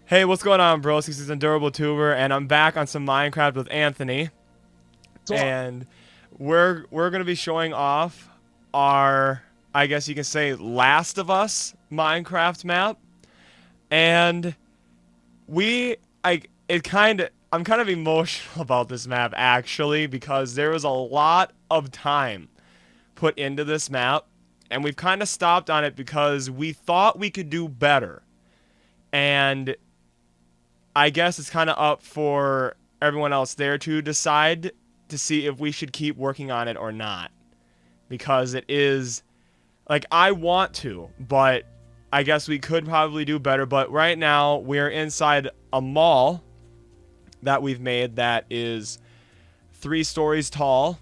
Hey, what's going on, bros? This is Endurable Tuber, and I'm back on some Minecraft with Anthony, So, and we're gonna be showing off our, I guess you can say, Last of Us Minecraft map, and we, I, it kind of, I'm kind of emotional about this map actually because there was a lot of time put into this map, and we've kind of stopped on it because we thought we could do better, and I guess it's kind of up for everyone else there to decide to see if we should keep working on it or not. Because it is, like, I want to, but I guess we could probably do better. But right now, we're inside a mall that we've made that is 3 stories tall.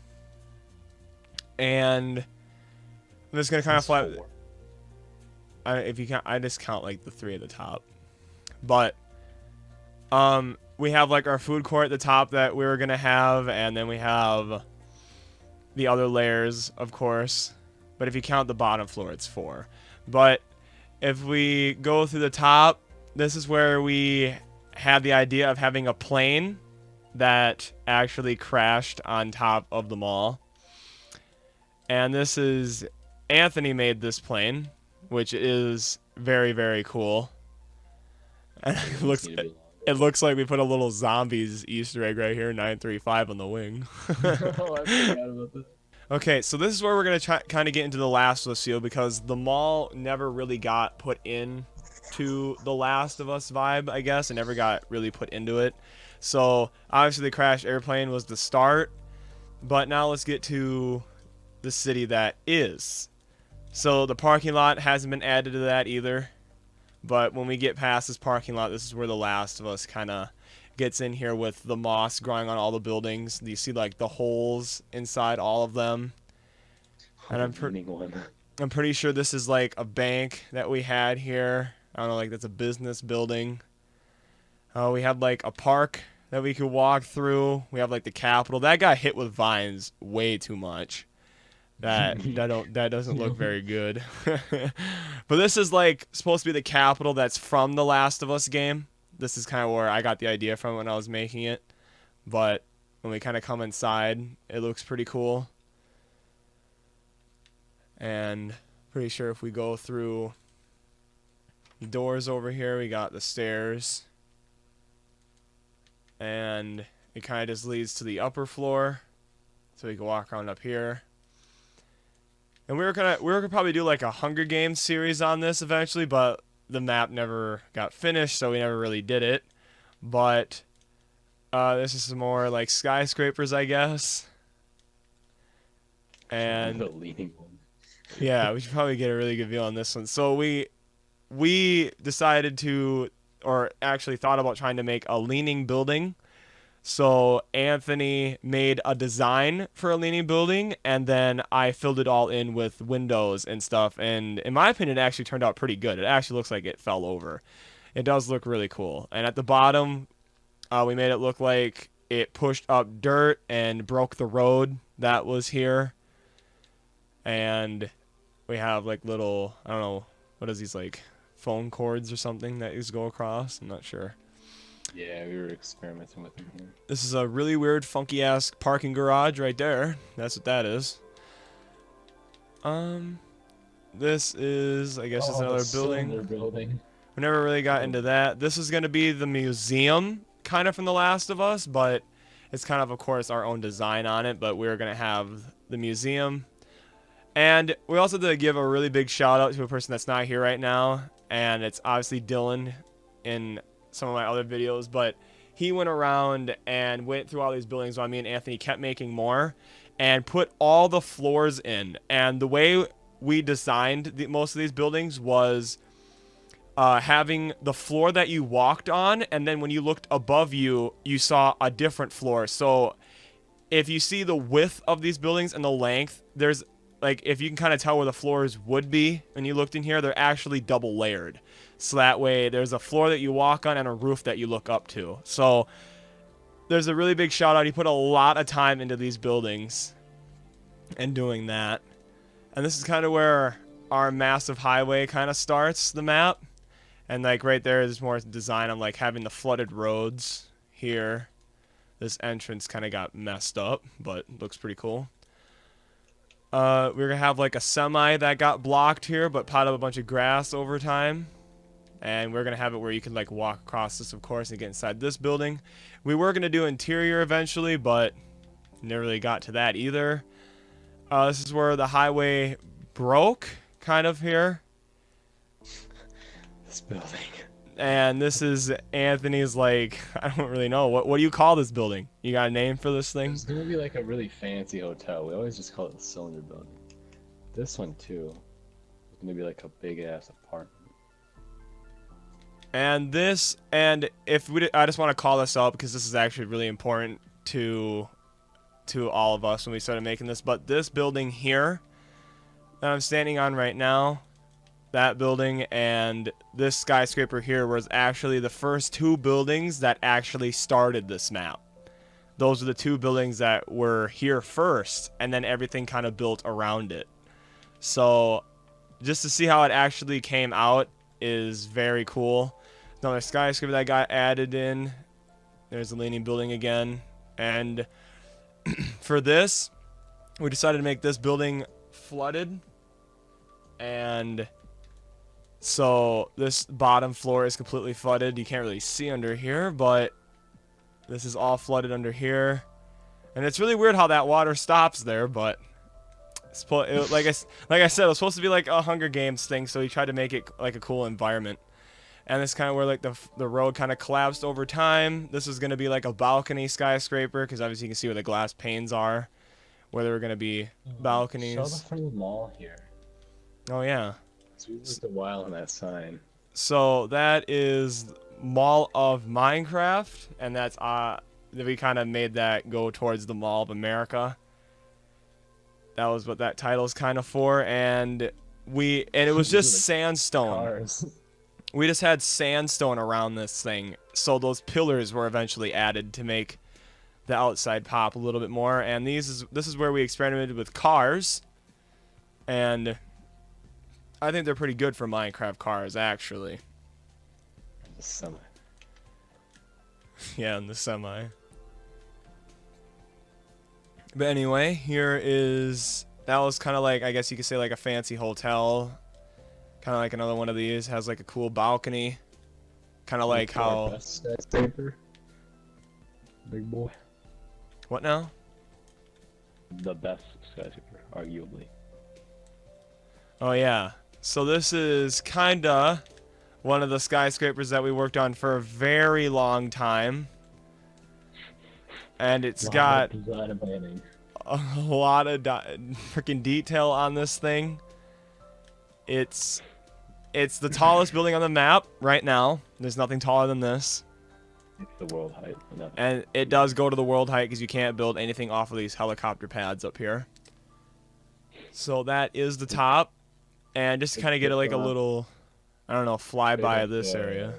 And I'm just going to kind of that's fly. four. If you count, I just count like the 3 at the top. But we have like our food court at the top that we were gonna have, and then we have the other layers, of course. But if you count the bottom floor, it's 4. But if we go through the top, this is where we had the idea of having a plane that actually crashed on top of the mall. And this is Anthony made this plane, which is very, very cool. And The it wings looks need to be it longer. looks like we put a little zombies Easter egg right here, 935 on the wing. Oh, I forgot about that. Okay, so this is where we're gonna try kind of get into the Last of Us feel because the mall never really got put in to the Last of Us vibe, I guess. It never got really put into it. So obviously the crashed airplane was the start, but now let's get to the city that is. So the parking lot hasn't been added to that either. But when we get past this parking lot, this is where the Last of Us kind of gets in here with the moss growing on all the buildings. You see like the holes inside all of them. Oh, And the leaning one. I'm pretty sure this is like a bank that we had here. I don't know, like that's a business building. We had like a park that we could walk through. We have like the Capitol. That got hit with vines way too much. That doesn't look very good. But this is like supposed to be the capital that's from the Last of Us game. This is kind of where I got the idea from when I was making it. But when we kind of come inside, it looks pretty cool. And pretty sure if we go through the doors over here, we got the stairs. And it kind of just leads to the upper floor. So we can walk around up here. And we were gonna probably do like a Hunger Games series on this eventually, but the map never got finished, so we never really did it. But this is some more like skyscrapers, I guess. The And leaning one. yeah, we should probably get a really good view on this one. So we decided to, or actually thought about trying to make a leaning building. So Anthony made a design for a leaning building, and then I filled it all in with windows and stuff. And in my opinion, it actually turned out pretty good. It actually looks like it fell over. It does look really cool. And at the bottom, we made it look like it pushed up dirt and broke the road that was here. And we have like little, I don't know, what is these, like phone cords or something that just go across? I'm not sure. Yeah, we were experimenting with them here. This is a really weird, funky-ass parking garage right there. That's what that is. Um, this is, I guess, it's Oh, the another cylinder building. building. We never really got Oh, into that. This is going to be the museum, kind of from The Last of Us, but it's kind of course, our own design on it, but we're going to have the museum. And we also did give a really big shout-out to a person that's not here right now, and it's obviously Dylan in some of my other videos, but he went around and went through all these buildings while me and Anthony kept making more and put all the floors in. And the way we designed most of these buildings was having the floor that you walked on, and then when you looked above you, you saw a different floor. So if you see the width of these buildings and the length, there's like, if you can kind of tell where the floors would be when you looked in here, they're actually double layered. So that way there's a floor that you walk on and a roof that you look up to. So there's a really big shout out. He put a lot of time into these buildings and doing that. And this is kind of where our massive highway kind of starts the map. And like right there is more design on like having the flooded roads here. This entrance kind of got messed up, but looks pretty cool. We're gonna have like a semi that got blocked here, but piled up a bunch of grass over time. And we're gonna have it where you can like walk across this, of course, and get inside this building. We were gonna do interior eventually, but never really got to that either. This is where the highway broke, kind of here. This building. And this is Anthony's, like, I don't really know. What do you call this building? You got a name for this thing? It's gonna be like a really fancy hotel. We always just call it the cylinder building. This one too. It's gonna be like a big ass apartment. And this, and if we, I just want to call this out because this is actually really important to all of us when we started making this. But this building here that I'm standing on right now, that building and this skyscraper here was actually the first two buildings that actually started this map. Those are the two buildings that were here first, and then everything kind of built around it. So just to see how it actually came out is very cool. Another skyscraper that got added in. There's the leaning building again. And for this, we decided to make this building flooded. And so this bottom floor is completely flooded. You can't really see under here, but this is all flooded under here. And it's really weird how that water stops there, but like I said, it was supposed to be like a Hunger Games thing, so we tried to make it like a cool environment. And this kind of where like the road kind of collapsed over time. This is going to be like a balcony skyscraper, because obviously you can see where the glass panes are, where there were going to be balconies. Show the front of the mall here. Oh yeah. So we looked a while on that sign. So that is Mall of Minecraft, and that's we kind of made that go towards the Mall of America. That was what that title is kind of for, and it was just sandstone. Cars. We just had sandstone around this thing, so those pillars were eventually added to make the outside pop a little bit more. And this is where we experimented with cars, and I think they're pretty good for Minecraft cars, actually. The semi. Yeah, in the semi. But anyway, that was kind of like, I guess you could say like a fancy hotel. Kind of like another one of these, has like a cool balcony. Kind of like how... Best skyscraper. Big boy. What now? The best skyscraper, arguably. Oh yeah. So this is kinda one of the skyscrapers that we worked on for a very long time. And it's got a lot of freaking detail on this thing. It's the tallest building on the map right now. There's nothing taller than this. It's the world height. And it does go to the world height because you can't build anything off of these helicopter pads up here. So that is the top. And just to kind of get like a little, I don't know, flyby of this area.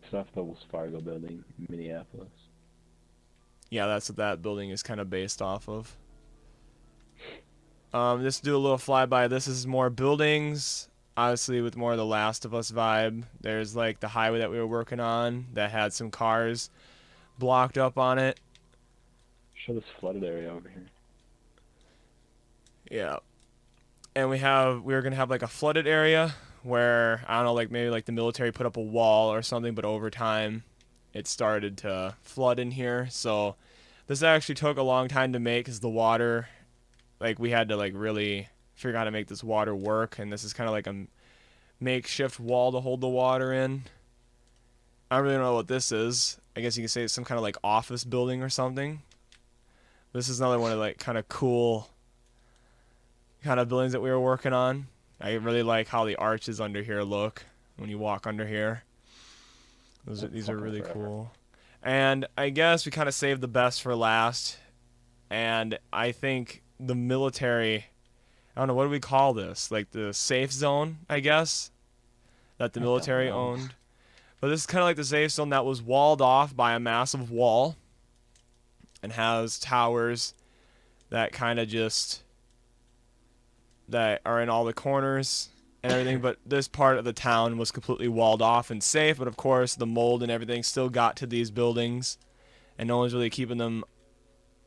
It's off the Wells Fargo building in Minneapolis. Yeah, that's what that building is kind of based off of. Just do a little flyby. This is more buildings, obviously with more of the Last of Us vibe. There's like the highway that we were working on that had some cars blocked up on it. Show this flooded area over here. Yeah. And we were gonna have like a flooded area where, I don't know, like maybe like the military put up a wall or something, but over time it started to flood in here. So this actually took a long time to make because the water, like we had to like really figure out how to make this water work, and this is kind of like a makeshift wall to hold the water in. I don't really know what this is. I guess you can say it's some kind of like office building or something. This is another one of like kind of cool kind of buildings that we were working on. I really like how the arches under here look when you walk under here. These are really cool. And I guess we kind of saved the best for last. And I think the military, I don't know, what do we call this? Like the safe zone, I guess, that the military owned. But this is kind of like the safe zone that was walled off by a massive wall and has towers that kind of just, that are in all the corners. and everything, but this part of the town was completely walled off and safe. But of course, the mold and everything still got to these buildings, and no one's really keeping them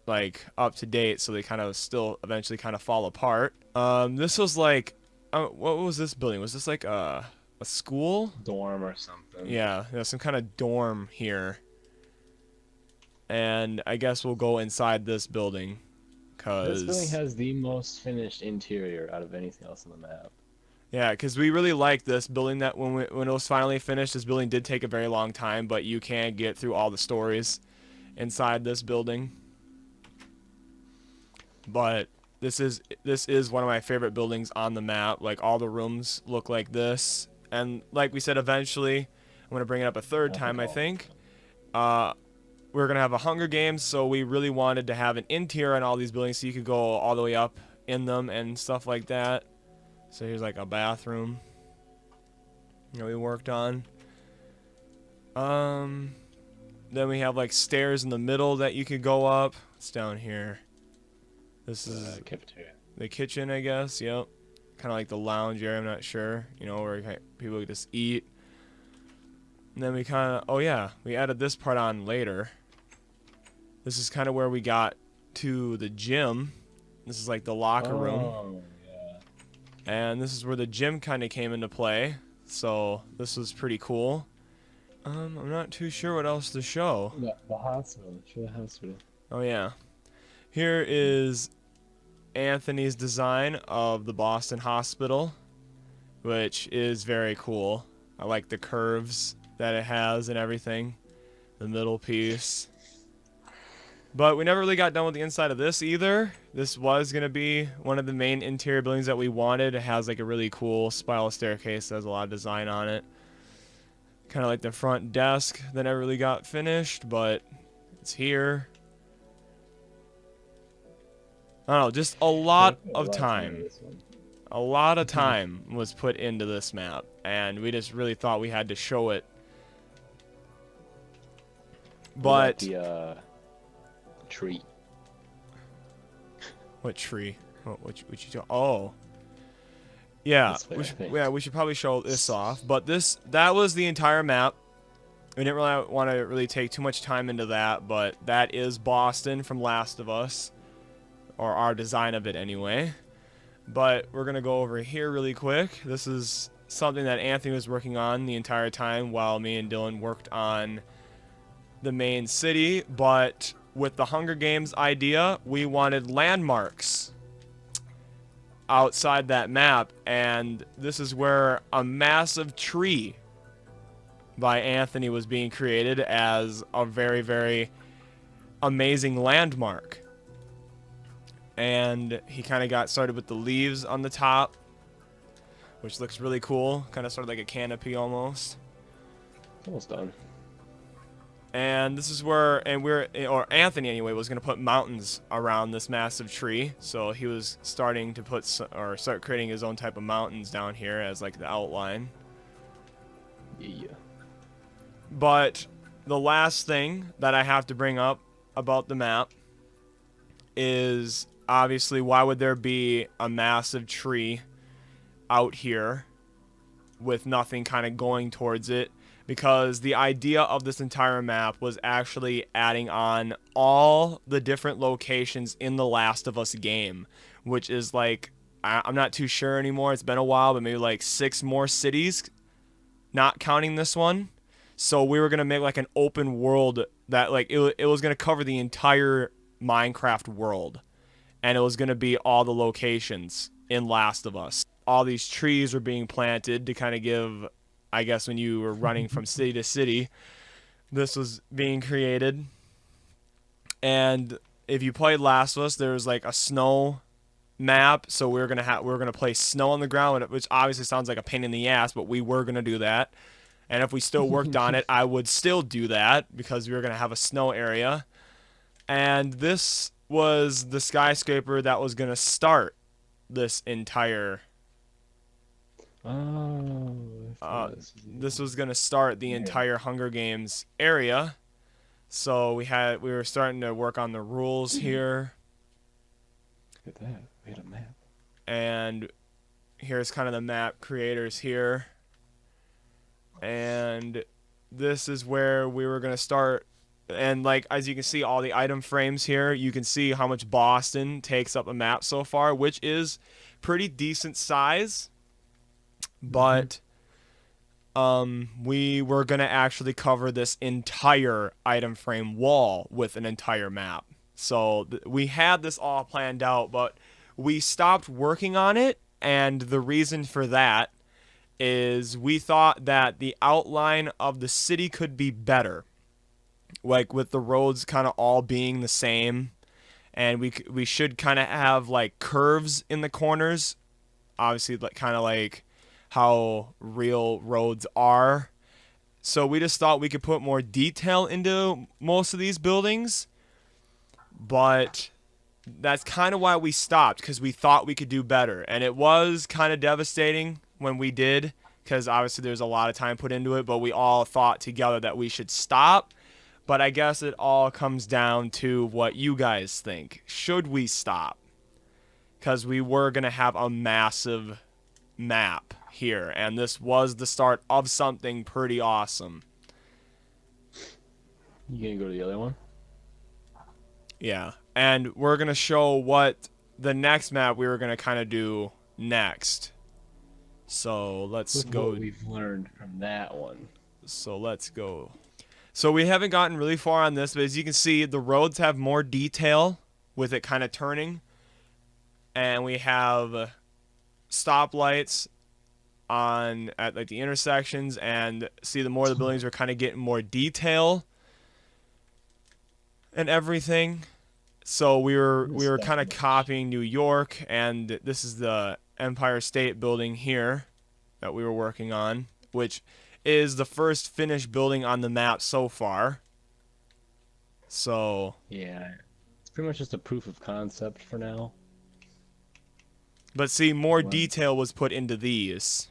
like up to date, so they kind of still eventually kind of fall apart. This was like, what was this building? Was this like a school? Dorm or something. Yeah, there's some kind of dorm here. And I guess we'll go inside this building, This building cause has the most finished interior out of anything else on the map. yeah, cause we really liked this building. That when it was finally finished, this building did take a very long time, but you can get through all the stories inside this building. But this is one of my favorite buildings on the map. Like all the rooms look like this, and like we said, eventually I'm gonna bring it up a third time. I think. We're gonna have a Hunger Games, so we really wanted to have an interior on all these buildings, so you could go all the way up in them and stuff like that. So here's like a bathroom that we worked on. Then we have like stairs in the middle that you could go up. It's down here. This is Cafeteria. the kitchen, I guess. Yep. Kind of like the lounge area. I'm not sure. You know, where people could just eat. And then we kind of, oh yeah, we added this part on later. This is kind of where we got to the gym. This is like the locker room. Oh, yeah. And this is where the gym kind of came into play. So this was pretty cool. I'm not too sure what else to show. The hospital. Show the hospital. Oh yeah. Here is Anthony's design of the Boston Hospital, which is very cool. I like the curves that it has and everything. The middle piece. But we never really got done with the inside of this either. This was going to be one of the main interior buildings that we wanted. It has like a really cool spiral staircase that has a lot of design on it. Kind of like the front desk that never really got finished, but it's here. I don't know, just a lot of time. A lot of time was put into this map, and we just really thought we had to show it. But The tree. what tree? What you talking? Oh, yeah. This way, I think. We should probably show this off. But that was the entire map. We didn't really want to really take too much time into that, but that is Boston from Last of Us, or our design of it anyway. But we're gonna go over here really quick. This is something that Anthony was working on the entire time while me and Dylan worked on the main city. But with the Hunger Games idea, we wanted landmarks outside that map, and this is where a massive tree by Anthony was being created as a very, very amazing landmark. And he kind of got started with the leaves on the top, which looks really cool, kind of sort of like a canopy almost. Almost done. And this is where, or Anthony anyway, was going to put mountains around this massive tree. So he was starting to start creating his own type of mountains down here as like the outline. Yeah. But the last thing that I have to bring up about the map is obviously, why would there be a massive tree out here with nothing kind of going towards it? Because the idea of this entire map was actually adding on all the different locations in the Last of Us game, which is like, I'm not too sure anymore. It's been a while, but maybe like 6 more cities, not counting this one. So we were going to make like an open world that like it was going to cover the entire Minecraft world. And it was going to be all the locations in Last of Us. All these trees were being planted to kind of give, I guess, when you were running from city to city, this was being created. And if you played Last of Us, there was like a snow map, so we were gonna place snow on the ground, which obviously sounds like a pain in the ass, but we were gonna do that. And if we still worked on it, I would still do that because we were gonna have a snow area. And this was the skyscraper that was gonna start this entire. This was gonna start the entire Hunger Games area. So we were starting to work on the rules here. Look at that. We had a map. And Here's kind of the map creators here. And this is where we were going to start. And like, as you can see, all the item frames here, you can see how much Boston takes up a map so far, which is pretty decent size. But we were going to actually cover this entire item frame wall with an entire map. So we had this all planned out, but we stopped working on it. And the reason for that is we thought that the outline of the city could be better, like with the roads kind of all being the same, and we should kind of have like curves in the corners, obviously, like kind of like how real roads are. So we just thought we could put more detail into most of these buildings, but that's kind of why we stopped, because we thought we could do better. And it was kind of devastating when we did, because obviously there's a lot of time put into it, but we all thought together that we should stop. But I guess it all comes down to what you guys think. Should we stop? Because we were going to have a massive map here, and this was the start of something pretty awesome. You gonna go to the other one? Yeah, and we're going to show what the next map we were going to kind of do next. So let's With go. what we've learned from that one. So let's go. So we haven't gotten really far on this, but as you can see, the roads have more detail with it kind of turning. And we have stoplights on at like the intersections, and see, the more the buildings are kind of getting more detail and everything. So we were kind of copying New York, and this is the Empire State Building here that we were working on, which is the first finished building on the map so far. So Yeah, it's pretty much just a proof of concept for now. but see, more detail was put into these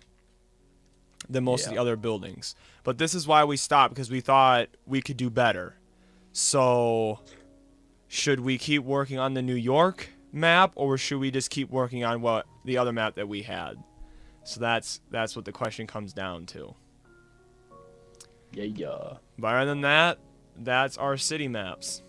than most of the Yeah. other buildings. But this is why we stopped, because we thought we could do better. So should we keep working on the New York map, or should we just keep working on what the other map that we had? So that's what the question comes down to. Yeah. But other than that, that's our city maps.